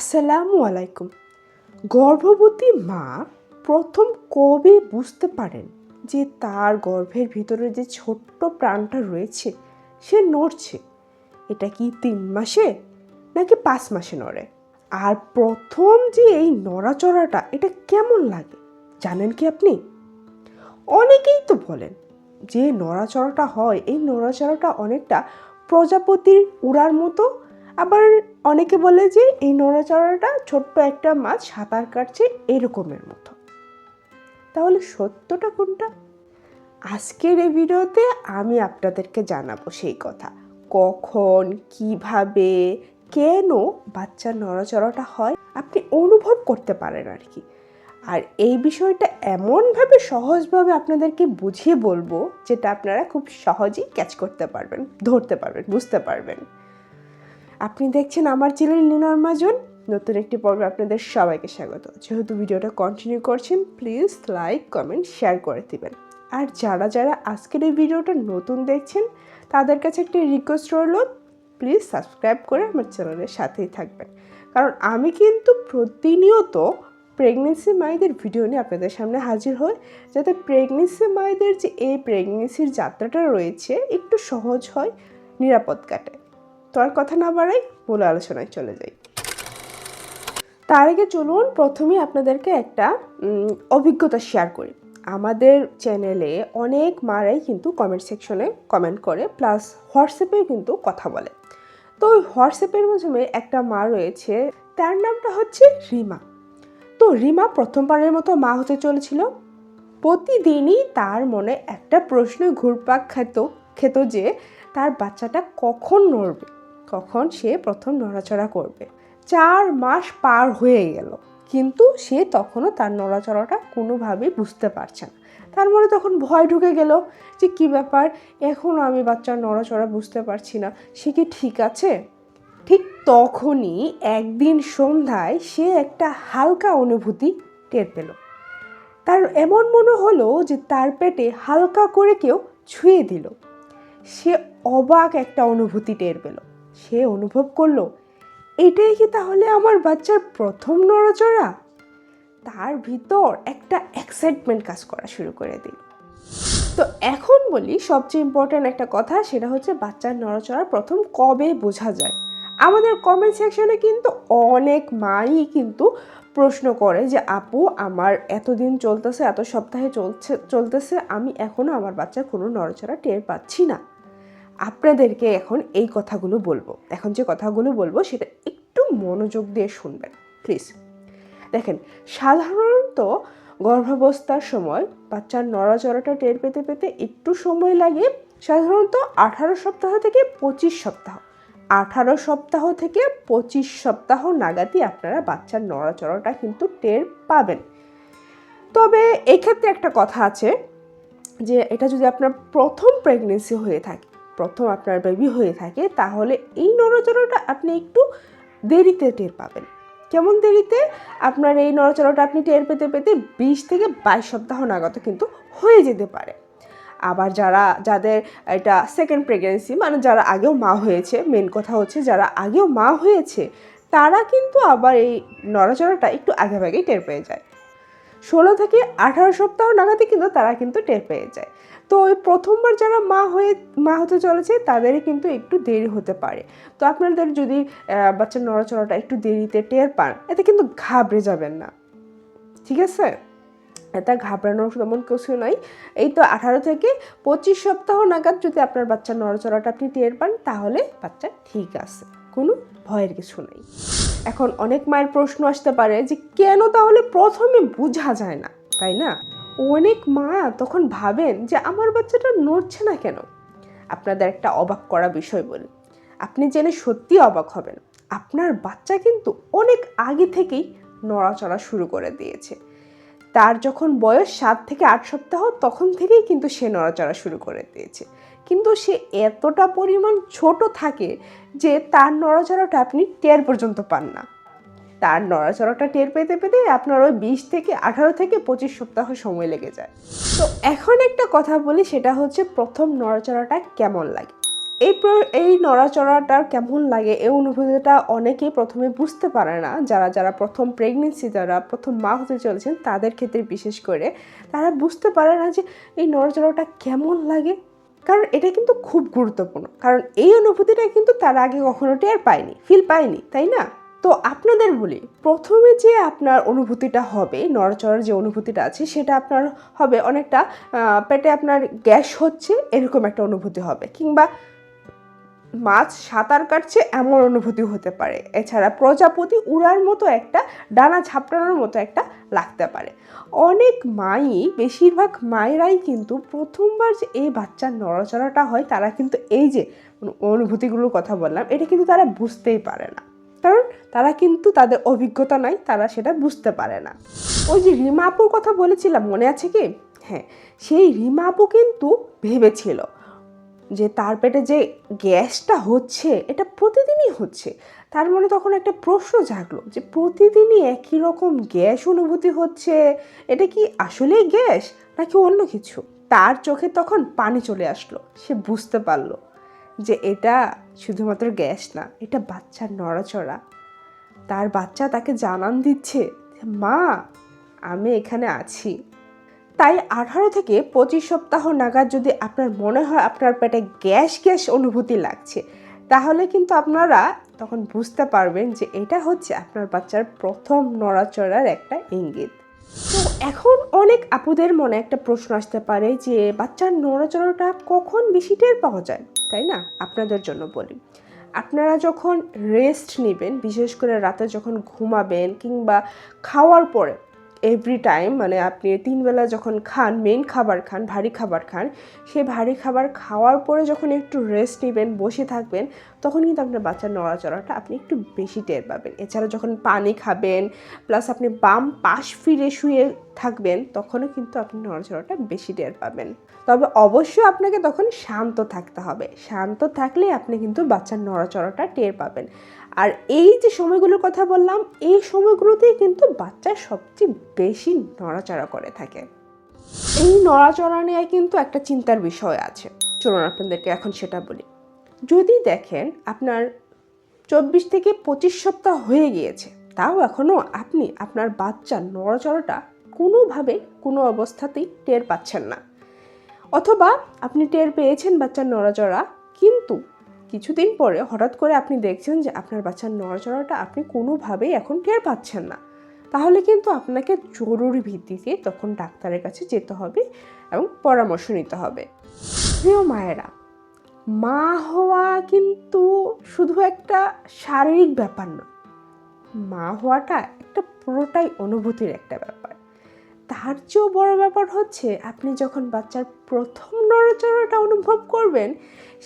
আসসালামু আলাইকুম। গর্ভবতী মা প্রথম কবে বুঝতে পারেন যে তার গর্ভের ভিতরে যে ছোট্ট প্রাণটা রয়েছে সে নড়ছে? এটা কি 3 মাসে নাকি 5 মাসে নড়ে? আর প্রথম যে এই নড়াচড়াটা এটা কেমন লাগে জানেন কি আপনি? অনেকেই তো বলেন যে নড়াচড়াটা হয়, এই নড়াচড়াটা অনেকটা প্রজাপতির উড়ার মতো। আবার অনেকে বলে যে এই নড়াচড়াটা ছোট্ট একটা মাছ সাঁতার কাটছে এরকমের মতো। তাহলে সত্যটা কোনটা? আজকের এই ভিডিওতে আমি আপনাদেরকে জানাবো সেই কথা। কখন, কিভাবে, কেন বাচ্চার নড়াচড়াটা হয় আপনি অনুভব করতে পারেন আর কি। আর এই বিষয়টা এমনভাবে সহজভাবে আপনাদেরকে বুঝিয়ে বলবো যেটা আপনারা খুব সহজেই ক্যাচ করতে পারবেন, ধরতে পারবেন, বুঝতে পারবেন। আপনি দেখছেন আমার চ্যানেল লিনার মাজন। নতুন একটি পর্বে আপনাদের সবাইকে স্বাগত। যেহেতু ভিডিওটা কন্টিনিউ করছেন, প্লিজ লাইক, কমেন্ট, শেয়ার করে দিবেন। আর যারা যারা আজকের এই ভিডিওটা নতুন দেখছেন তাদের কাছে একটি রিকোয়েস্ট রইল, প্লিজ সাবস্ক্রাইব করে আমার চ্যানেলের সাথেই থাকবেন। কারণ আমি কিন্তু প্রতিনিয়ত প্রেগনেন্সি মায়েদের ভিডিও নিয়ে আপনাদের সামনে হাজির হই, যাতে প্রেগনেন্সি মায়েদের যে এই প্রেগনেন্সির যাত্রাটা রয়েছে একটু সহজ হয়, নিরাপদ কাটে। তো আর কথা না বাড়াই, মূল আলোচনায় চলে যাই। তার আগে চলুন প্রথমেই আপনাদেরকে একটা অভিজ্ঞতা শেয়ার করি। আমাদের চ্যানেলে অনেক মারাই কিন্তু কমেন্ট সেকশনে কমেন্ট করে, প্লাস হোয়াটসঅ্যাপেও কিন্তু কথা বলে। তো ওই হোয়াটসঅ্যাপের মাধ্যমে একটা মা রয়েছে, তার নামটা হচ্ছে রিমা। তো রিমা প্রথমবারের মতো মা হতে চলেছিল। প্রতিদিনই তার মনে একটা প্রশ্ন ঘুরপাক খেত যে তার বাচ্চাটা কখন নড়বে, কখন সে প্রথম নড়াচড়া করবে। 4 মাস পার হয়ে গেল, কিন্তু সে তখনও তার নড়াচড়াটা কোনোভাবেই বুঝতে পারছে না। তার মনে তখন ভয় ঢুকে গেল যে কী ব্যাপার, এখনও আমি বাচ্চার নড়াচড়া বুঝতে পারছি না, সে কি ঠিক আছে? ঠিক তখনই একদিন সন্ধ্যায় সে একটা হালকা অনুভূতি টের পেল। তার এমন মনে হলো যে তার পেটে হালকা করে কেউ ছুঁয়ে দিল। সে অবাক একটা অনুভূতি টের পেল। সে অনুভব করলো, এটাই কি তাহলে আমার বাচ্চার প্রথম নড়াচড়া? তার ভিতর একটা এক্সাইটমেন্ট কাজ করা শুরু করে দিল। তো এখন বলি সবচেয়ে ইম্পর্ট্যান্ট একটা কথা, সেটা হচ্ছে বাচ্চার নড়াচড়া প্রথম কবে বোঝা যায়। আমাদের কমেন্ট সেকশনে কিন্তু অনেক মাই কিন্তু প্রশ্ন করে যে আপু, আমার এতদিন চলতেছে, এত সপ্তাহে চলতেছে, আমি এখনও আমার বাচ্চার কোনো নড়াচড়া টের পাচ্ছি না। আপনাদেরকে এখন এই কথাগুলো বলবো, এখন যে কথাগুলো বলবো সেটা একটু মনোযোগ দিয়ে শুনবেন প্লিজ। দেখেন, সাধারণত গর্ভাবস্থার সময় বাচ্চার নড়াচড়াটা টের পেতে পেতে একটু সময় লাগে। সাধারণত 18 সপ্তাহ থেকে 25 সপ্তাহ, 18 সপ্তাহ থেকে 25 সপ্তাহ নাগাদই আপনারা বাচ্চার নড়াচড়াটা কিন্তু টের পাবেন। তবে এক্ষেত্রে একটা কথা আছে যে এটা যদি আপনার প্রথম প্রেগনেন্সি হয়ে থাকে, প্রথম আপনার বেবি হয়ে থাকে, তাহলে এই নড়াচড়াটা আপনি একটু দেরিতে টের পাবেন। কেমন দেরিতে? আপনার এই নড়াচড়াটা আপনি টের পেতে পেতে 20 থেকে 22 সপ্তাহ নাগাদ কিন্তু হয়ে যেতে পারে। আবার যাদের এটা সেকেন্ড প্রেগনেন্সি, মানে যারা আগেও মা হয়েছে, মেন কথা হচ্ছে যারা আগেও মা হয়েছে তারা কিন্তু আবার এই নড়াচড়াটা একটু আগেভাগেই টের পেয়ে যায়। 16 থেকে 18 সপ্তাহ নাগাদই কিন্তু তারা কিন্তু টের পেয়ে যায়। তো ওই প্রথমবার যারা মা হতে চলেছে তাদেরই কিন্তু একটু দেরি হতে পারে। তো আপনাদের যদি বাচ্চার নড়াচড়াটা একটু দেরিতে টের পান, এতে কিন্তু ঘাবড়ে যাবেন না, ঠিক আছে? এটা ঘাবড়ানোর তেমন কিছু নাই। এই তো 18 থেকে 25 সপ্তাহ নাগাদ যদি আপনার বাচ্চার নড়াচড়াটা আপনি টের পান, তাহলে বাচ্চা ঠিক আছে, কোনো ভয়ের কিছু নেই। এখন অনেক মায়ের প্রশ্ন আসতে পারে যে কেন তাহলে প্রথমে বোঝা যায় না, তাই না? অনেক মা তখন ভাবেন যে আমার বাচ্চাটা নড়ছে না কেন। আপনাদের একটা অবাক করা বিষয় বলি, আপনি জেনে সত্যি অবাক হবেন। আপনার বাচ্চা কিন্তু অনেক আগে থেকেই নড়াচড়া শুরু করে দিয়েছে। তার যখন বয়স 7 থেকে 8 সপ্তাহ, তখন থেকেই কিন্তু সে নড়াচড়া শুরু করে দিয়েছে। কিন্তু সে এতটা পরিমাণ ছোট থাকে যে তার নড়াচড়াটা আপনি টের পর্যন্ত পান না। তার নড়াচড়াটা টের পেতে পেতে আপনার ওই 20 থেকে 18 থেকে 25 সপ্তাহ সময় লেগে যায়। তো এখন একটা কথা বলি, সেটা হচ্ছে প্রথম নড়াচড়াটা কেমন লাগে। এই নড়াচড়াটা কেমন লাগে, এই অনুভূতিটা অনেকেই প্রথমে বুঝতে পারে না। যারা প্রথম প্রেগনেন্সি, যারা প্রথম মা হতে চলেছেন, তাদের ক্ষেত্রে বিশেষ করে তারা বুঝতে পারে না যে এই নড়াচড়াটা কেমন লাগে। কারণ এটা কিন্তু খুব গুরুত্বপূর্ণ, কারণ এই অনুভূতিটা কিন্তু তারা আগে কখনো টের পায়নি, ফিল পায়নি, তাই না? তো আপনাদের বলি, প্রথমে যে আপনার অনুভূতিটা হবে, নড়াচড়ার যে অনুভূতিটা আছে, সেটা আপনার হবে অনেকটা পেটে আপনার গ্যাস হচ্ছে এরকম একটা অনুভূতি হবে, কিংবা মাছ সাঁতার কাটছে এমন অনুভূতি হতে পারে। এছাড়া প্রজাপতি উড়ার মতো একটা, ডানা ঝাপটানোর মতো একটা লাগতে পারে। অনেক মাই, বেশিরভাগ মায়েরাই কিন্তু প্রথমবার যে এই বাচ্চার নড়াচড়াটা হয়, তারা কিন্তু এই যে অনুভূতিগুলোর কথা বললাম, এটা কিন্তু তারা বুঝতেই পারে না, কারণ তারা কিন্তু তাদের অভিজ্ঞতা নাই, তারা সেটা বুঝতে পারে না। ওই যে রিমা আপুর কথা বলেছিলাম, মনে আছে কি? হ্যাঁ, সেই রিমা আপু কিন্তু ভেবেছিল যে তার পেটে যে গ্যাসটা হচ্ছে এটা প্রতিদিনই হচ্ছে। তার মনে তখন একটা প্রশ্ন জাগলো যে প্রতিদিনই একই রকম গ্যাস অনুভূতি হচ্ছে, এটা কি আসলেই গ্যাস নাকি অন্য কিছু? তার চোখে তখন পানি চলে আসলো। সে বুঝতে পারলো যে এটা শুধুমাত্র গ্যাস না, এটা বাচ্চার নড়াচড়া। তার বাচ্চা তাকে জানান দিচ্ছে, মা আমি এখানে আছি। তাই 18 থেকে 25 সপ্তাহ নাগাদ যদি আপনার মনে হয় আপনার পেটে গ্যাস গ্যাস অনুভূতি লাগছে, তাহলে কিন্তু আপনারা তখন বুঝতে পারবেন যে এটা হচ্ছে আপনার বাচ্চার প্রথম নড়াচড়ার একটা ইঙ্গিত। তো এখন অনেক আপুদের মনে একটা প্রশ্ন আসতে পারে যে বাচ্চার নড়াচড়াটা কখন বেশি টের পাওয়া যায়, তাই না? আপনাদের জন্য বলি, আপনারা যখন রেস্ট নেবেন, বিশেষ করে রাতে যখন ঘুমাবেন কিংবা খাওয়ার পরে, এভরি টাইম, মানে আপনি 3 বেলা যখন খান, মেইন খাবার খান, ভারী খাবার খান, সেই ভারী খাবার খাওয়ার পরে যখন একটু রেস্ট নেবেন, বসে থাকবেন, তখন কিন্তু আপনার বাচ্চার নড়াচড়াটা আপনি একটু বেশি টের পাবেন। এছাড়া যখন পানি খাবেন, প্লাস আপনি বাম পাশ ফিরে শুয়ে থাকবেন, তখনও কিন্তু আপনি নড়াচড়াটা বেশি টের পাবেন। তবে অবশ্যই আপনাকে তখন শান্ত থাকতে হবে। শান্ত থাকলে আপনি কিন্তু বাচ্চার নড়াচড়াটা টের পাবেন। আর এই যে সময়গুলোর কথা বললাম, এই সময়গুলোতেই কিন্তু বাচ্চা সবচেয়ে বেশি নড়াচড়া করে থাকে। এই নড়াচড়া নিয়ে কিন্তু একটা চিন্তার বিষয় আছে, চলুন আপনাদেরকে এখন সেটা বলি। যদি দেখেন আপনার 24 থেকে 25 সপ্তাহ হয়ে গিয়েছে, তাও এখনও আপনি আপনার বাচ্চার নড়াচড়াটা কোনোভাবে, কোনো অবস্থাতেই টের পাচ্ছেন না, অথবা আপনি টের পেয়েছেন বাচ্চার নড়াচড়া, কিন্তু কিছুদিন পরে হঠাৎ করে আপনি দেখছেন যে আপনার বাচ্চার নড়াচড়াটা আপনি কোনোভাবেই এখন টের পাচ্ছেন না, তাহলে কিন্তু আপনাকে জরুরি ভিত্তিতে তখন ডাক্তারের কাছে যেতে হবে এবং পরামর্শ নিতে হবে। প্রিয় মায়েরা, মা হওয়া কিন্তু শুধু একটা শারীরিক ব্যাপার না, মা হওয়াটা একটা পুরোটাই অনুভূতির একটা ব্যাপার। তার চেয়েও বড় ব্যাপার হচ্ছে আপনি যখন বাচ্চার প্রথম নড়াচড়াটা অনুভব করবেন,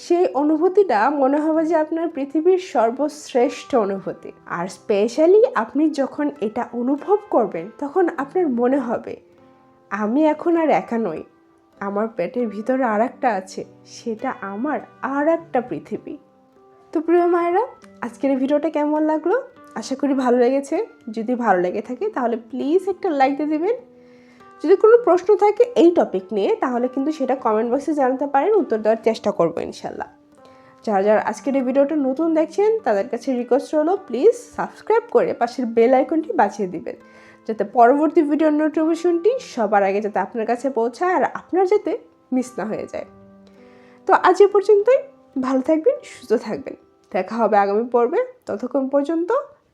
সেই অনুভূতিটা মনে হবে যে আপনার পৃথিবীর সর্বশ্রেষ্ঠ অনুভূতি। আর স্পেশালি আপনি যখন এটা অনুভব করবেন, তখন আপনার মনে হবে আমি এখন আর একা নই, আমার পেটের ভিতরে আর একটা আছে, সেটা আমার আর একটা পৃথিবী। তো প্রিয় মায়েরা, আজকের এই ভিডিওটা কেমন লাগলো? আশা করি ভালো লেগেছে। যদি ভালো লেগে থাকে তাহলে প্লিজ একটা লাইক দিয়ে দেবেন। যদি কোনো প্রশ্ন থাকে এই টপিক নিয়ে, তাহলে কিন্তু সেটা কমেন্ট বক্সে জানাতে পারেন, উত্তর দেওয়ার চেষ্টা করবো ইনশাল্লাহ। যারা আজকের এই ভিডিওটা নতুন দেখছেন, তাদের কাছে রিকোয়েস্ট হলো প্লিজ সাবস্ক্রাইব করে পাশের বেল আইকনটি বাজিয়ে দিবেন, যাতে পরবর্তী ভিডিওর নোটিফিকেশনটি সবার আগে যাতে আপনার কাছে পৌঁছায় আর আপনার যাতে মিস না হয়ে যায়। তো আজ এ পর্যন্তই। ভালো থাকবেন, সুস্থ থাকবেন। দেখা হবে আগামী পর্বে। ততক্ষণ পর্যন্ত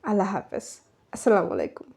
আল্লাহ হাফেজ। আসসালামু আলাইকুম।